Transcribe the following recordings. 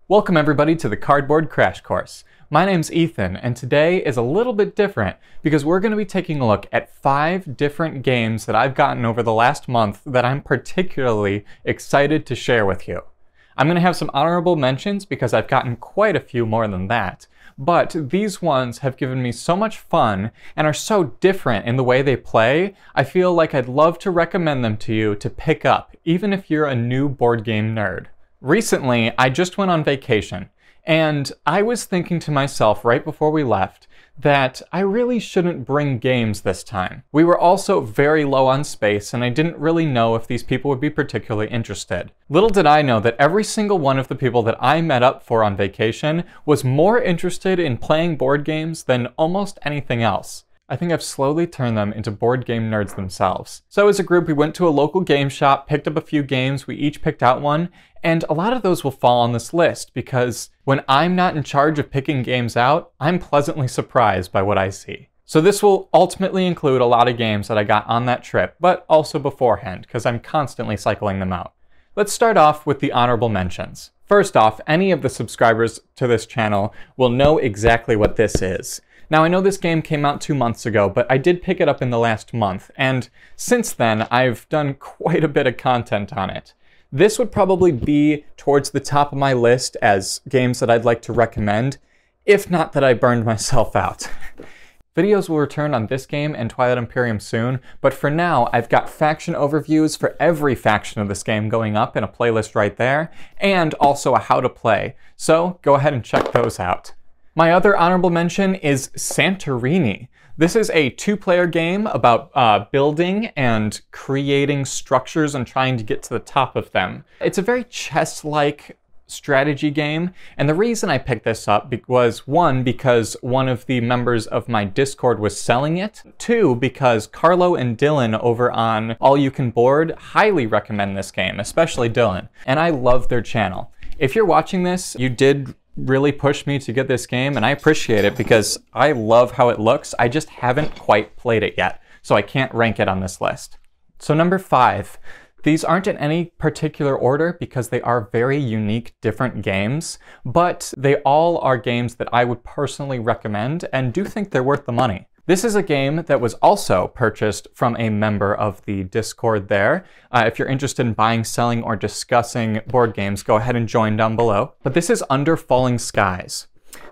Welcome everybody to the Cardboard Crash Course. My name's Ethan, and today is a little bit different because we're going to be taking a look at 5 different games that I've gotten over the last month that I'm particularly excited to share with you. I'm going to have some honorable mentions because I've gotten quite a few more than that, but these ones have given me so much fun and are so different in the way they play, I feel like I'd love to recommend them to you to pick up, even if you're a new board game nerd. Recently, I just went on vacation, and I was thinking to myself right before we left that I really shouldn't bring games this time. We were also very low on space, and I didn't really know if these people would be particularly interested. Little did I know that every single one of the people that I met up for on vacation was more interested in playing board games than almost anything else. I think I've slowly turned them into board game nerds themselves. So as a group, we went to a local game shop, picked up a few games, we each picked out one, and a lot of those will fall on this list because when I'm not in charge of picking games out, I'm pleasantly surprised by what I see. So this will ultimately include a lot of games that I got on that trip, but also beforehand, because I'm constantly cycling them out. Let's start off with the honorable mentions. First off, any of the subscribers to this channel will know exactly what this is. Now, I know this game came out 2 months ago, but I did pick it up in the last month, and since then, I've done quite a bit of content on it. This would probably be towards the top of my list as games that I'd like to recommend, if not that I burned myself out. Videos will return on this game and Twilight Imperium soon, but for now, I've got faction overviews for every faction of this game going up in a playlist right there, and also a how to play, so go ahead and check those out. My other honorable mention is Santorini. This is a 2-player game about building and creating structures and trying to get to the top of them. It's a very chess-like strategy game, and the reason I picked this up was 1, because one of the members of my Discord was selling it, 2, because Carlo and Dylan over on All You Can Board highly recommend this game, especially Dylan, and I love their channel. If you're watching this, you did really pushed me to get this game, and I appreciate it because I love how it looks. I just haven't quite played it yet, so I can't rank it on this list. So number 5. These aren't in any particular order because they are very unique, different games, but they all are games that I would personally recommend and do think they're worth the money. This is a game that was also purchased from a member of the Discord there. If you're interested in buying, selling, or discussing board games, go ahead and join down below. But this is Under Falling Skies.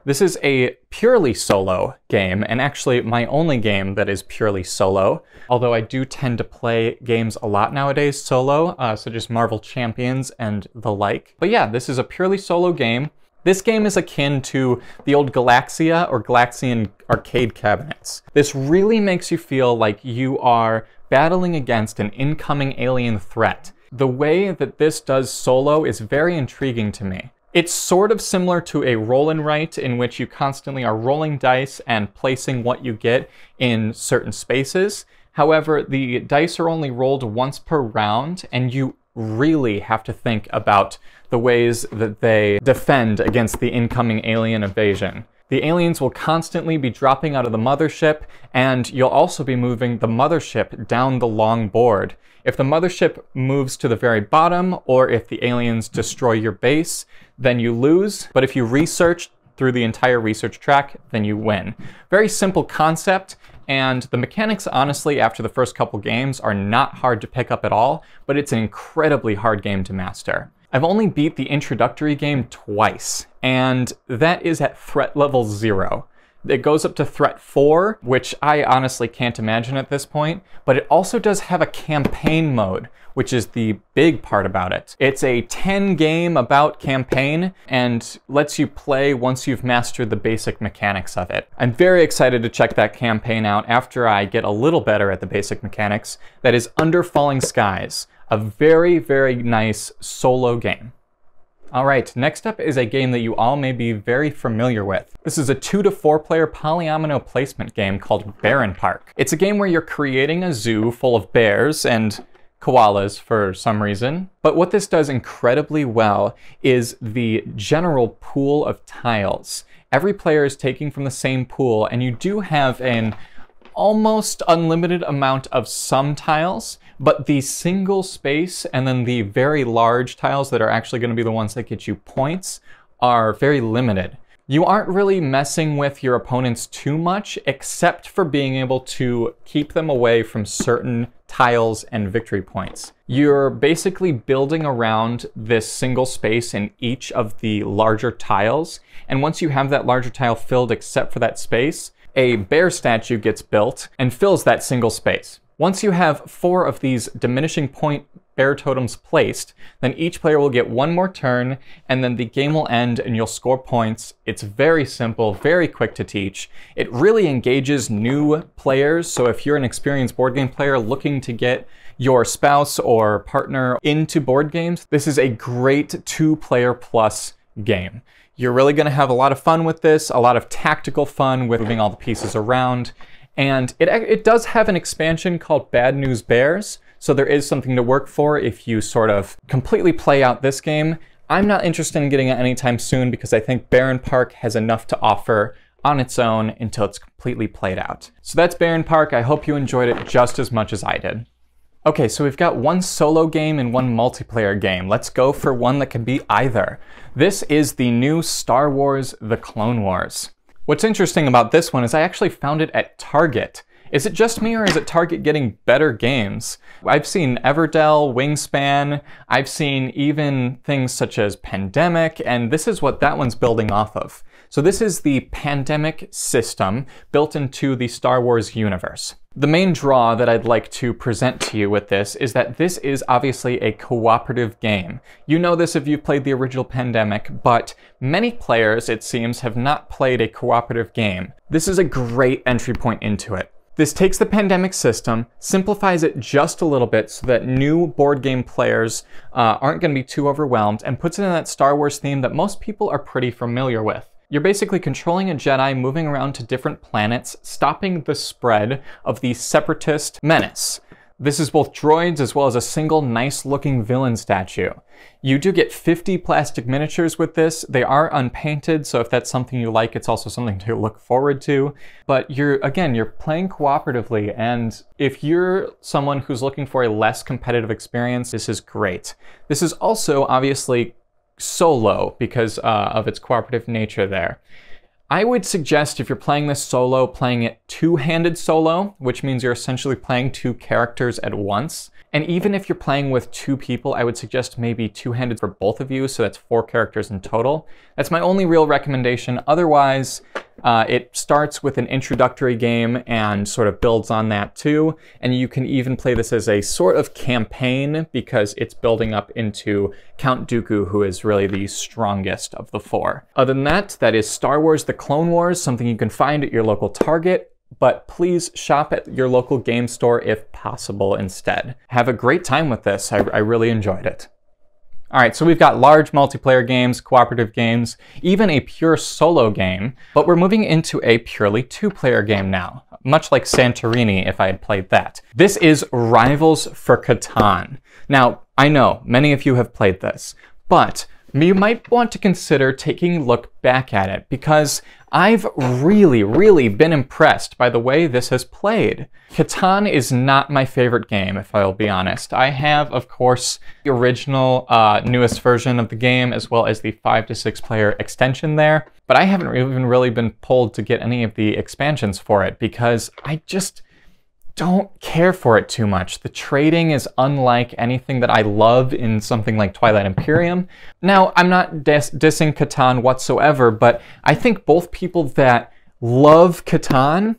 This is a purely solo game, and actually my only game that is purely solo, although I do tend to play games a lot nowadays solo, such as Marvel Champions and the like. But yeah, this is a purely solo game. This game is akin to the old Galaxia or Galaxian arcade cabinets. This really makes you feel like you are battling against an incoming alien threat. The way that this does solo is very intriguing to me. It's sort of similar to a roll and write in which you constantly are rolling dice and placing what you get in certain spaces. However, the dice are only rolled once per round, and you really have to think about the ways that they defend against the incoming alien invasion. The aliens will constantly be dropping out of the mothership, and you'll also be moving the mothership down the long board. If the mothership moves to the very bottom, or if the aliens destroy your base, then you lose. But if you research through the entire research track, then you win. Very simple concept, and the mechanics, honestly, after the first couple games are not hard to pick up at all, but it's an incredibly hard game to master. I've only beat the introductory game twice, and that is at threat level 0. It goes up to threat 4, which I honestly can't imagine at this point, but it also does have a campaign mode, which is the big part about it. It's a 10-game about campaign and lets you play once you've mastered the basic mechanics of it. I'm very excited to check that campaign out after I get a little better at the basic mechanics. That is Under Falling Skies, a very, very nice solo game. All right, next up is a game that you all may be very familiar with. This is a 2 to 4 player polyomino placement game called Baron Park. It's a game where you're creating a zoo full of bears and koalas for some reason. But what this does incredibly well is the general pool of tiles. Every player is taking from the same pool, and you do have an almost unlimited amount of some tiles, but the single space and then the very large tiles that are actually going to be the ones that get you points are very limited. You aren't really messing with your opponents too much, except for being able to keep them away from certain tiles and victory points. You're basically building around this single space in each of the larger tiles, and once you have that larger tile filled except for that space, a bear statue gets built and fills that single space. Once you have 4 of these diminishing point bear totems placed, then each player will get 1 more turn, and then the game will end and you'll score points. It's very simple, very quick to teach. It really engages new players, so if you're an experienced board game player looking to get your spouse or partner into board games, this is a great 2-player plus game. You're really going to have a lot of fun with this, a lot of tactical fun with moving all the pieces around, and it does have an expansion called Bad News Bears, so there is something to work for if you sort of completely play out this game. I'm not interested in getting it anytime soon because I think Baron Park has enough to offer on its own until it's completely played out. So that's Baron Park. I hope you enjoyed it just as much as I did. Okay, so we've got 1 solo game and 1 multiplayer game. Let's go for one that can be either. This is the new Star Wars: The Clone Wars. What's interesting about this one is I actually found it at Target. Is it just me, or is it Target getting better games? I've seen Everdell, Wingspan, I've seen even things such as Pandemic, and this is what that one's building off of. So this is the Pandemic system built into the Star Wars universe. The main draw that I'd like to present to you with this is that this is obviously a cooperative game. You know this if you've played the original Pandemic, but many players, it seems, have not played a cooperative game. This is a great entry point into it. This takes the Pandemic system, simplifies it just a little bit so that new board game players aren't going to be too overwhelmed, and puts it in that Star Wars theme that most people are pretty familiar with. You're basically controlling a Jedi moving around to different planets, stopping the spread of the Separatist menace. This is both droids as well as a single nice-looking villain statue. You do get 50 plastic miniatures with this. They are unpainted, so if that's something you like, it's also something to look forward to. But you're playing cooperatively, and if you're someone who's looking for a less competitive experience, this is great. This is also obviously solo because of its cooperative nature there. I would suggest if you're playing this solo, playing it 2-handed solo, which means you're essentially playing 2 characters at once. And even if you're playing with 2 people, I would suggest maybe 2-handed for both of you, so that's 4 characters in total. That's my only real recommendation. Otherwise, it starts with an introductory game and sort of builds on that too. And you can even play this as a sort of campaign because it's building up into Count Dooku, who is really the strongest of the 4. Other than that, that is Star Wars: The Clone Wars, something you can find at your local Target. But please shop at your local game store if possible instead. Have a great time with this. I really enjoyed it. All right, so we've got large multiplayer games, cooperative games, even a pure solo game, but we're moving into a purely 2-player game now, much like Santorini if I had played that. This is Rivals for Catan. Now, I know many of you have played this, but you might want to consider taking a look back at it because I've really been impressed by the way this has played. Catan is not my favorite game, if I'll be honest. I have, of course, the original newest version of the game as well as the 5 to 6 player extension there, but I haven't even really been pulled to get any of the expansions for it because I just don't care for it too much. The trading is unlike anything that I love in something like Twilight Imperium. Now, I'm not dissing Catan whatsoever, but I think both people that love Catan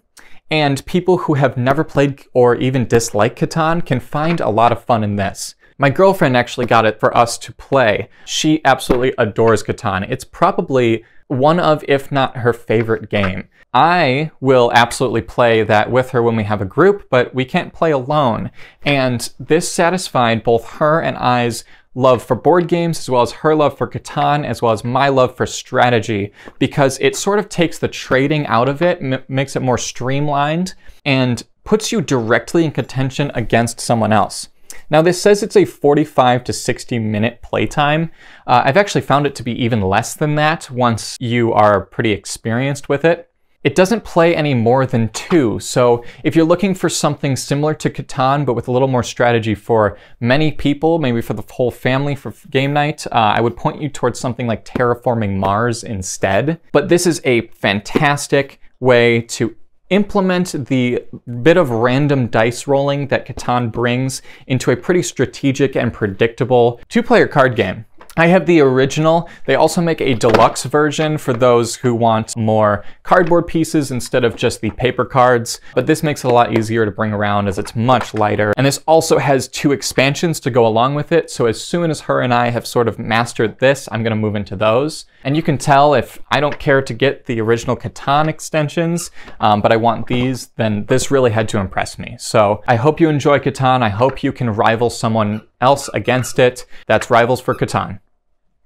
and people who have never played or even dislike Catan can find a lot of fun in this. My girlfriend actually got it for us to play. She absolutely adores Catan. It's probably one of, if not her favorite game. I will absolutely play that with her when we have a group, but we can't play alone. And this satisfied both her and I's love for board games, as well as her love for Catan, as well as my love for strategy, because it sort of takes the trading out of it, makes it more streamlined, and puts you directly in contention against someone else. Now this says it's a 45 to 60 minute playtime. I've actually found it to be even less than that once you are pretty experienced with it. It doesn't play any more than 2, so if you're looking for something similar to Catan but with a little more strategy for many people, maybe for the whole family for game night, I would point you towards something like Terraforming Mars instead. But this is a fantastic way to implement the bit of random dice rolling that Catan brings into a pretty strategic and predictable 2-player card game. I have the original. They also make a deluxe version for those who want more cardboard pieces instead of just the paper cards, but this makes it a lot easier to bring around as it's much lighter. And this also has 2 expansions to go along with it, so as soon as her and I have sort of mastered this, I'm gonna move into those. And you can tell if I don't care to get the original Catan extensions, but I want these, then this really had to impress me. So I hope you enjoy Catan. I hope you can rival someone else against it. That's Rivals for Catan.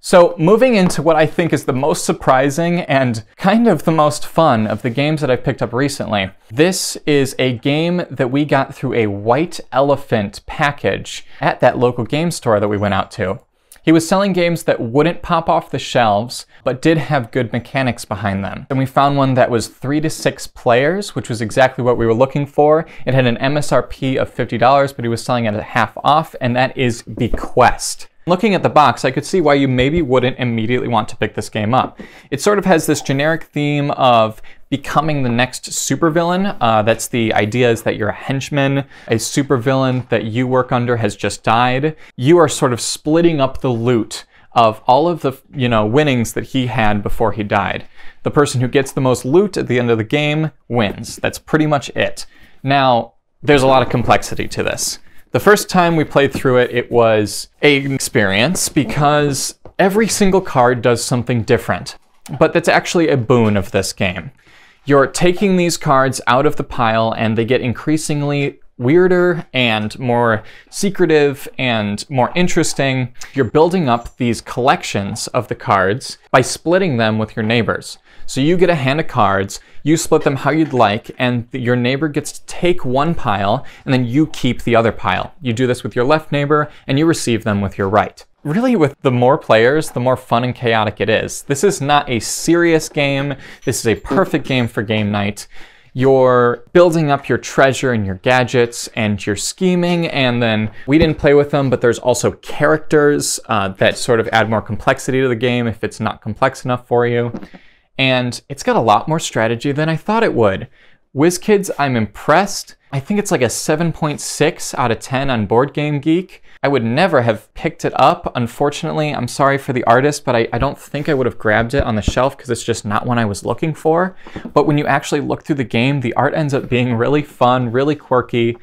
So moving into what I think is the most surprising and kind of the most fun of the games that I've picked up recently. This is a game that we got through a White Elephant package at that local game store that we went out to. He was selling games that wouldn't pop off the shelves, but did have good mechanics behind them. And we found one that was 3 to 6 players, which was exactly what we were looking for. It had an MSRP of $50, but he was selling it at half off, and that is Bequest. Looking at the box, I could see why you maybe wouldn't immediately want to pick this game up. It sort of has this generic theme of becoming the next supervillain. That's the idea, is that you're a henchman. A supervillain that you work under has just died. You are sort of splitting up the loot of all of the winnings that he had before he died. The person who gets the most loot at the end of the game wins. That's pretty much it. Now, there's a lot of complexity to this. The first time we played through it, it was an experience because every single card does something different. But that's actually a boon of this game. You're taking these cards out of the pile and they get increasingly weirder and more secretive and more interesting. You're building up these collections of the cards by splitting them with your neighbors. So you get a hand of cards, you split them how you'd like, and your neighbor gets to take one pile, and then you keep the other pile. You do this with your left neighbor, and you receive them with your right. Really, with the more players, the more fun and chaotic it is. This is not a serious game. This is a perfect game for game night. You're building up your treasure and your gadgets and you're scheming, and then we didn't play with them, but there's also characters that sort of add more complexity to the game if it's not complex enough for you. And it's got a lot more strategy than I thought it would. WizKids, I'm impressed. I think it's like a 7.6 out of 10 on Board Game Geek. I would never have picked it up, unfortunately. I'm sorry for the artist, but I don't think I would have grabbed it on the shelf because it's just not one I was looking for. But when you actually look through the game, the art ends up being really fun, really quirky.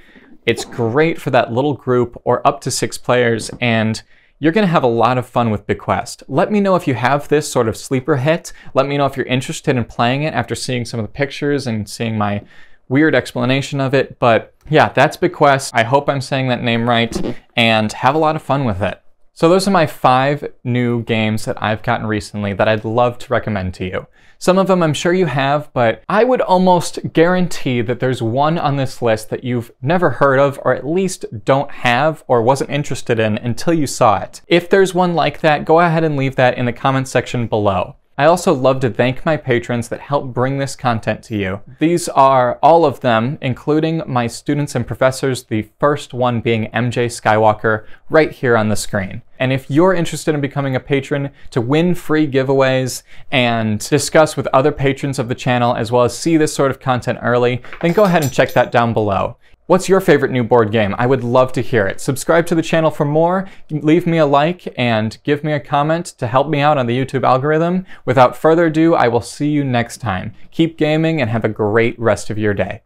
It's great for that little group or up to 6 players, and you're going to have a lot of fun with Bequest. Let me know if you have this sort of sleeper hit. Let me know if you're interested in playing it after seeing some of the pictures and seeing my weird explanation of it. But yeah, that's Bequest. I hope I'm saying that name right, and have a lot of fun with it. So those are my 5 new games that I've gotten recently that I'd love to recommend to you. Some of them I'm sure you have, but I would almost guarantee that there's one on this list that you've never heard of, or at least don't have or wasn't interested in until you saw it. If there's one like that, go ahead and leave that in the comment section below. I also love to thank my patrons that help bring this content to you. These are all of them, including my students and professors, the first one being MJ Skywalker, right here on the screen. And if you're interested in becoming a patron to win free giveaways and discuss with other patrons of the channel, as well as see this sort of content early, then go ahead and check that down below. What's your favorite new board game? I would love to hear it. Subscribe to the channel for more, leave me a like, and give me a comment to help me out on the YouTube algorithm. Without further ado, I will see you next time. Keep gaming and have a great rest of your day.